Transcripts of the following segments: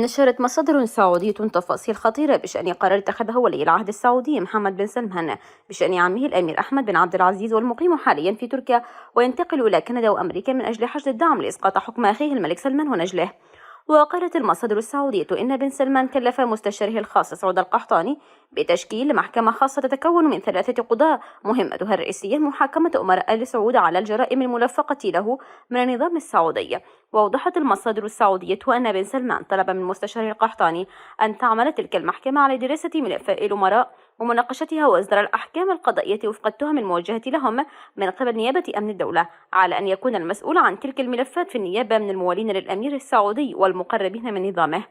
نشرت مصادر سعودية تفاصيل خطيرة بشأن قرار اتخذه ولي العهد السعودي محمد بن سلمان بشأن عمه الأمير أحمد بن عبد العزيز والمقيم حاليا في تركيا وينتقل إلى كندا وأمريكا من أجل حشد الدعم لإسقاط حكم أخيه الملك سلمان ونجله. وقالت المصادر السعودية إن بن سلمان كلف مستشاره الخاص سعود القحطاني بتشكيل محكمة خاصة تتكون من 3 قضاة مهمتها الرئيسية محاكمة أمراء آل سعود على الجرائم الملفقة له من النظام السعودي. وأوضحت المصادر السعودية أن بن سلمان طلب من مستشاره القحطاني أن تعمل تلك المحكمة على دراسة ملفات الأمراء ومناقشتها وإصدار الأحكام القضائية وفق التهم الموجهة لهم من قبل نيابة أمن الدولة، على أن يكون المسؤول عن تلك الملفات في النيابة من الموالين للأمير السعودي والمقربين من نظامه.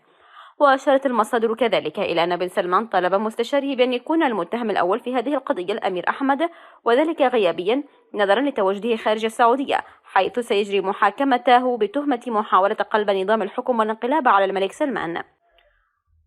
وأشارت المصادر كذلك إلى أن بن سلمان طلب مستشاره بأن يكون المتهم الأول في هذه القضية الأمير أحمد، وذلك غيابيا نظرا لتواجده خارج السعودية، حيث سيجري محاكمته بتهمة محاولة قلب نظام الحكم والانقلاب على الملك سلمان.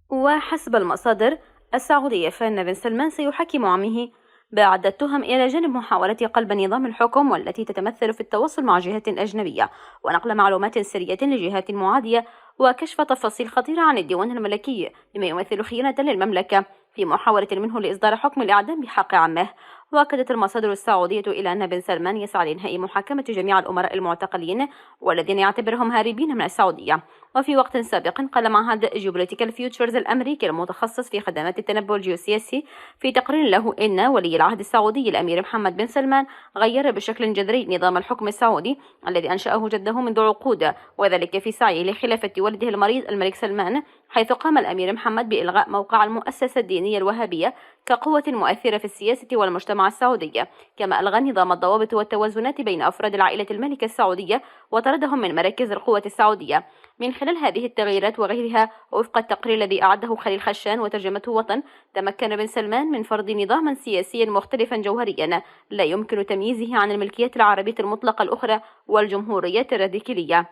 وحسب المصادر السعودية فإن بن سلمان سيحاكم عمه بعدة تهم إلى جانب محاولة قلب نظام الحكم، والتي تتمثل في التواصل مع جهات أجنبية ونقل معلومات سرية لجهات معادية وكشف تفاصيل خطيرة عن الديوان الملكي بما يمثل خيانة للمملكة في محاولة منه لإصدار حكم الإعدام بحق عمه. وأكدت المصادر السعودية إلى أن بن سلمان يسعى لإنهاء محاكمة جميع الأمراء المعتقلين والذين يعتبرهم هاربين من السعودية. وفي وقت سابق قال معهد جيوبوليتيكال فيوتشرز الأمريكي المتخصص في خدمات التنبؤ الجيوسياسي في تقرير له إن ولي العهد السعودي الأمير محمد بن سلمان غير بشكل جذري نظام الحكم السعودي الذي أنشأه جده منذ عقود، وذلك في سعيه لخلافة ولده المريض الملك سلمان، حيث قام الأمير محمد بإلغاء موقع المؤسسة الدينية الوهابية كقوة مؤثرة في السياسة والمجتمع السعودي، كما ألغى نظام الضوابط والتوازنات بين أفراد العائلة الملكة السعودية وطردهم من مراكز القوة السعودية. من خلال هذه التغييرات وغيرها وفق التقرير الذي أعده خليل خشان وترجمته وطن، تمكن بن سلمان من فرض نظاما سياسيا مختلفا جوهريا لا يمكن تمييزه عن الملكية العربية المطلقة الأخرى والجمهورية الراديكالية.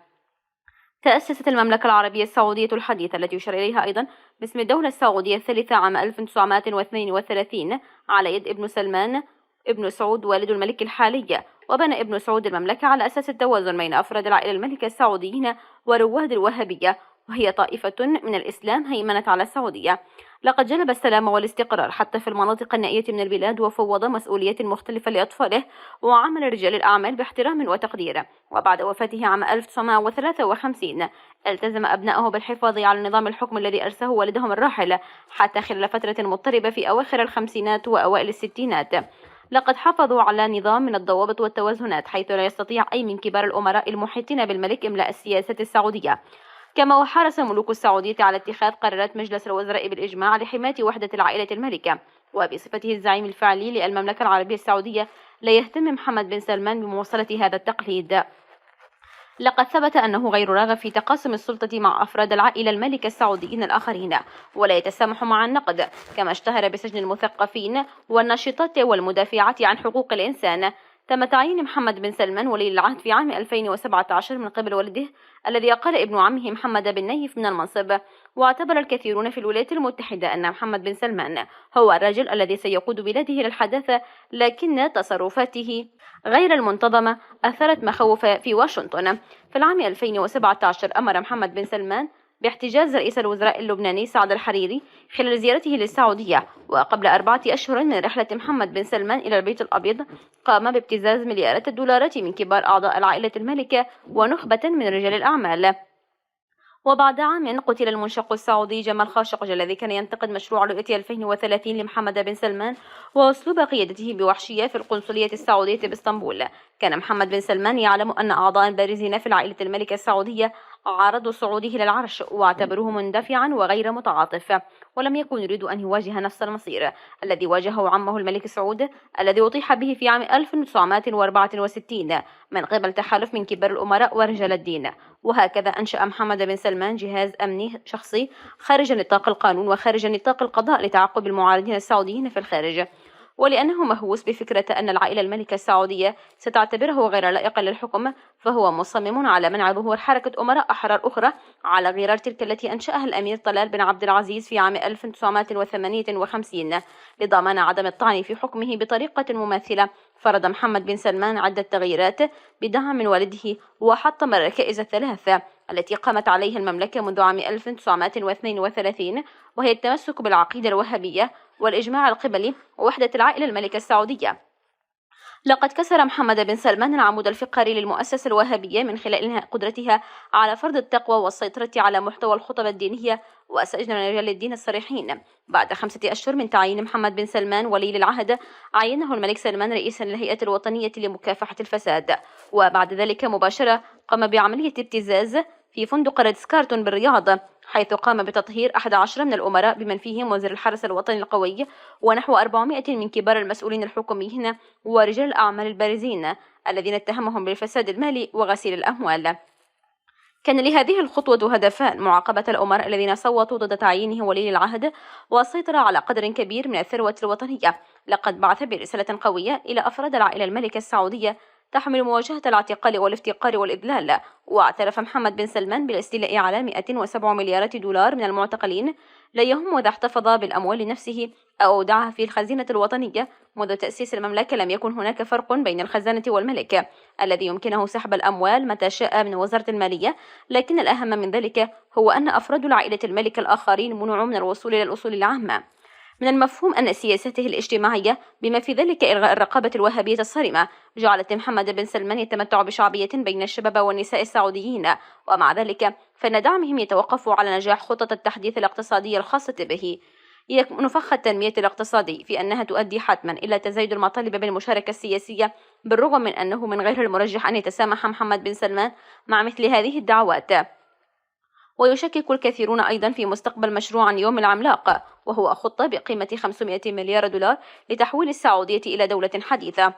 تأسست المملكة العربية السعودية الحديثة التي يشار إليها أيضا باسم الدولة السعودية الثالثة عام 1932 على يد ابن سلمان ابن سعود والد الملك الحالي، وبنى ابن سعود المملكة على أساس التوازن بين أفراد العائلة الملكة السعوديين ورواد الوهابية، وهي طائفة من الإسلام هيمنت على السعودية. لقد جلب السلام والاستقرار حتى في المناطق النائية من البلاد، وفوض مسؤوليات مختلفة لأطفاله، وعامل رجال الأعمال باحترام وتقدير. وبعد وفاته عام 1953 التزم أبنائه بالحفاظ على نظام الحكم الذي أرسه والدهم الراحل حتى خلال فترة مضطربة في أواخر الخمسينات وأوائل الستينات. لقد حافظوا على نظام من الضوابط والتوازنات، حيث لا يستطيع أي من كبار الأمراء المحيطين بالملك إملاء السياسة السعودية. كما وحرص ملوك السعودية على اتخاذ قرارات مجلس الوزراء بالإجماع لحماية وحدة العائلة الملكة. وبصفته الزعيم الفعلي للمملكة العربية السعودية لا يهتم محمد بن سلمان بمواصلة هذا التقليد. لقد ثبت أنه غير راغب في تقاسم السلطة مع أفراد العائلة الملكة السعوديين الآخرين، ولا يتسامح مع النقد، كما اشتهر بسجن المثقفين والناشطات والمدافعات عن حقوق الإنسان. تم تعيين محمد بن سلمان ولي العهد في عام 2017 من قبل والده الذي أقال ابن عمه محمد بن نيف من المنصب. واعتبر الكثيرون في الولايات المتحدة أن محمد بن سلمان هو الرجل الذي سيقود بلاده للحداثة، لكن تصرفاته غير المنتظمة أثرت مخاوف في واشنطن. في العام 2017 أمر محمد بن سلمان باحتجاز رئيس الوزراء اللبناني سعد الحريري خلال زيارته للسعودية، وقبل 4 أشهر من رحلة محمد بن سلمان إلى البيت الأبيض قام بابتزاز مليارات الدولارات من كبار أعضاء العائلة الملكة ونخبة من رجال الأعمال. وبعد عام قتل المنشق السعودي جمال خاشقجي الذي كان ينتقد مشروع رؤية 2030 لمحمد بن سلمان وأسلوب قيادته بوحشية في القنصلية السعودية باسطنبول. كان محمد بن سلمان يعلم أن أعضاء بارزين في العائلة الملكة السعودية عرضوا صعوده للعرش واعتبروه مندفعا وغير متعاطف، ولم يكن يريد أن يواجه نفس المصير الذي واجهه عمه الملك سعود الذي أطيح به في عام 1964 من قبل تحالف من كبار الأمراء ورجال الدين. وهكذا أنشأ محمد بن سلمان جهاز أمني شخصي خارج نطاق القانون وخارج نطاق القضاء لتعقب المعارضين السعوديين في الخارج. ولأنه مهووس بفكرة أن العائلة الملكة السعودية ستعتبره غير لائقا للحكم، فهو مصمم على منع ظهور حركة أمراء أحرار أخرى على غرار تلك التي أنشأها الأمير طلال بن عبد العزيز في عام 1958 لضمان عدم الطعن في حكمه بطريقة مماثلة. فرض محمد بن سلمان عدة تغييرات بدعم من والده، وحطم الركائز الثلاثة التي قامت عليها المملكة منذ عام 1932، وهي التمسك بالعقيدة الوهابية والإجماع القبلي ووحدة العائلة الملكة السعودية. لقد كسر محمد بن سلمان العمود الفقري للمؤسسة الوهابية من خلال قدرتها على فرض التقوى والسيطرة على محتوى الخطب الدينية، وسجن رجال الدين الصريحين. بعد 5 أشهر من تعيين محمد بن سلمان ولي العهد، عينه الملك سلمان رئيسا للهيئة الوطنية لمكافحة الفساد، وبعد ذلك مباشرة قام بعملية ابتزاز في فندق ريدز كارتون بالرياض، حيث قام بتطهير 11 من الأمراء بمن فيهم وزير الحرس الوطني القوي ونحو 400 من كبار المسؤولين الحكوميين ورجال الأعمال البارزين الذين اتهمهم بالفساد المالي وغسيل الأموال. كان لهذه الخطوة هدفان: معاقبة الأمراء الذين صوتوا ضد تعيينه ولي العهد، والسيطرة على قدر كبير من الثروة الوطنية. لقد بعث برسالة قوية إلى أفراد العائلة الملكة السعودية تحمل مواجهة الاعتقال والافتقار والإذلال، واعترف محمد بن سلمان بالاستيلاء على 107 مليارات دولار من المعتقلين، لا يهم إذا احتفظ بالأموال لنفسه أو أودعها في الخزينة الوطنية. منذ تأسيس المملكة لم يكن هناك فرق بين الخزانة والملك الذي يمكنه سحب الأموال متى شاء من وزارة المالية، لكن الأهم من ذلك هو أن أفراد العائلة الملكة الآخرين منعوا من الوصول إلى الأصول العامة. من المفهوم أن سياسته الاجتماعية بما في ذلك إلغاء الرقابة الوهابية الصارمة جعلت محمد بن سلمان يتمتع بشعبية بين الشباب والنساء السعوديين، ومع ذلك فإن دعمهم يتوقف على نجاح خطط التحديث الاقتصادي الخاصة به. يكمن فخ التنمية الاقتصادي في أنها تؤدي حتما إلى تزايد المطالب بالمشاركة السياسية، بالرغم من أنه من غير المرجح أن يتسامح محمد بن سلمان مع مثل هذه الدعوات. ويشكك الكثيرون أيضا في مستقبل مشروع يوم العملاق، وهو خطة بقيمة 500 مليار دولار لتحويل السعودية إلى دولة حديثة.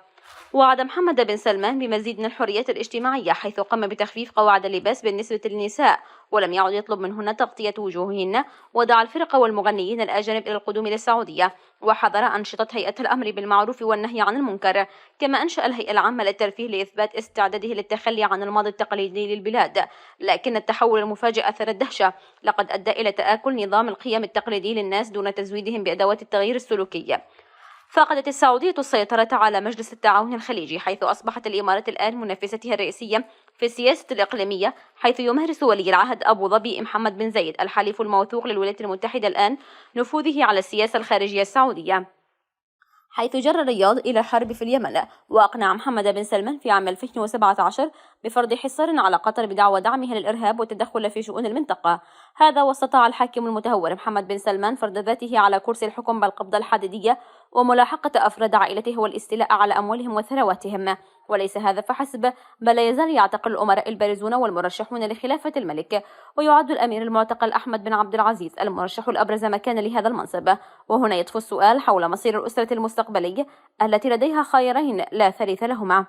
وعد محمد بن سلمان بمزيد من الحريات الاجتماعية، حيث قام بتخفيف قواعد اللباس بالنسبة للنساء ولم يعد يطلب منهن تغطية وجوههن، ودعا الفرق والمغنيين الأجانب إلى القدوم للسعودية، وحظر أنشطة هيئة الأمر بالمعروف والنهي عن المنكر. كما أنشأ الهيئة العامة للترفيه لإثبات استعداده للتخلي عن الماضي التقليدي للبلاد، لكن التحول المفاجئ أثر الدهشة لقد أدى إلى تآكل نظام القيم التقليدي للناس دون تزويدهم بأدوات التغيير السلوكي. فقدت السعودية السيطرة على مجلس التعاون الخليجي، حيث أصبحت الإمارات الآن منافستها الرئيسية في السياسة الإقليمية، حيث يمارس ولي العهد أبو ظبي محمد بن زايد الحليف الموثوق للولايات المتحدة الآن نفوذه على السياسة الخارجية السعودية، حيث جر الرياض إلى الحرب في اليمن، وأقنع محمد بن سلمان في عام 2017 بفرض حصار على قطر بدعوى دعمها للإرهاب والتدخل في شؤون المنطقة. هذا واستطاع الحاكم المتهور محمد بن سلمان فرض ذاته على كرسي الحكم بالقبضة الحديدية وملاحقة أفراد عائلته والاستيلاء على أموالهم وثرواتهم. وليس هذا فحسب، بل لا يزال يعتقل الأمراء البارزون والمرشحون لخلافة الملك، ويعد الأمير المعتقل أحمد بن عبد العزيز المرشح الأبرز مكانا لهذا المنصب. وهنا يطفو السؤال حول مصير الأسرة المستقبلي التي لديها خيارين لا ثالث لهما.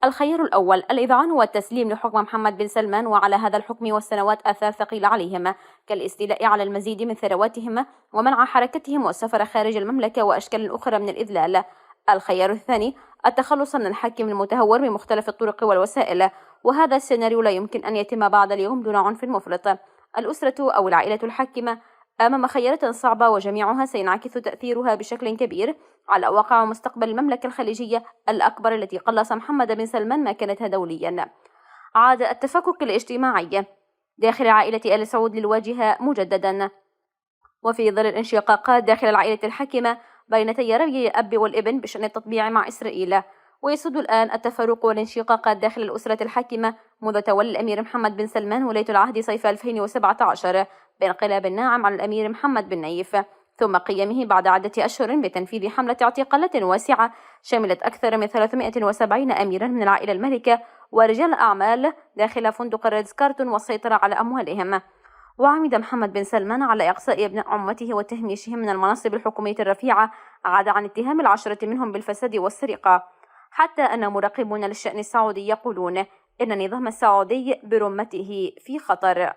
الخيار الأول الإذعان والتسليم لحكم محمد بن سلمان، وعلى هذا الحكم والسنوات آثار ثقيلة عليهم كالاستيلاء على المزيد من ثرواتهم ومنع حركتهم والسفر خارج المملكة وأشكال أخرى من الإذلال. الخيار الثاني التخلص من الحاكم المتهور بمختلف الطرق والوسائل، وهذا السيناريو لا يمكن أن يتم بعد اليوم دون عنف مفرط. الأسرة أو العائلة الحاكمة أمام خيارات صعبة، وجميعها سينعكس تأثيرها بشكل كبير على واقع ومستقبل المملكة الخليجية الأكبر التي قلص محمد بن سلمان مكانتها دوليا. عاد التفكك الاجتماعي داخل عائلة آل سعود للواجهة مجددا، وفي ظل الانشقاقات داخل العائلة الحاكمة بين تياري الأب والابن بشأن التطبيع مع إسرائيل، ويسود الآن التفرق والانشقاقات داخل الأسرة الحاكمة منذ تولي الأمير محمد بن سلمان ولاية العهد صيف 2017 بانقلاب ناعم على الأمير محمد بن نايف، ثم قيامه بعد عدة أشهر بتنفيذ حملة اعتقالات واسعة شملت أكثر من 370 أميرا من العائلة الملكة ورجال أعمال داخل فندق ريدز كارتون والسيطرة على أموالهم. وعمد محمد بن سلمان على إقصاء ابن عمته وتهميشهم من المناصب الحكومية الرفيعة، عاد عن اتهام ال10 منهم بالفساد والسرقة، حتى أن مراقبون للشأن السعودي يقولون إن النظام السعودي برمته في خطر.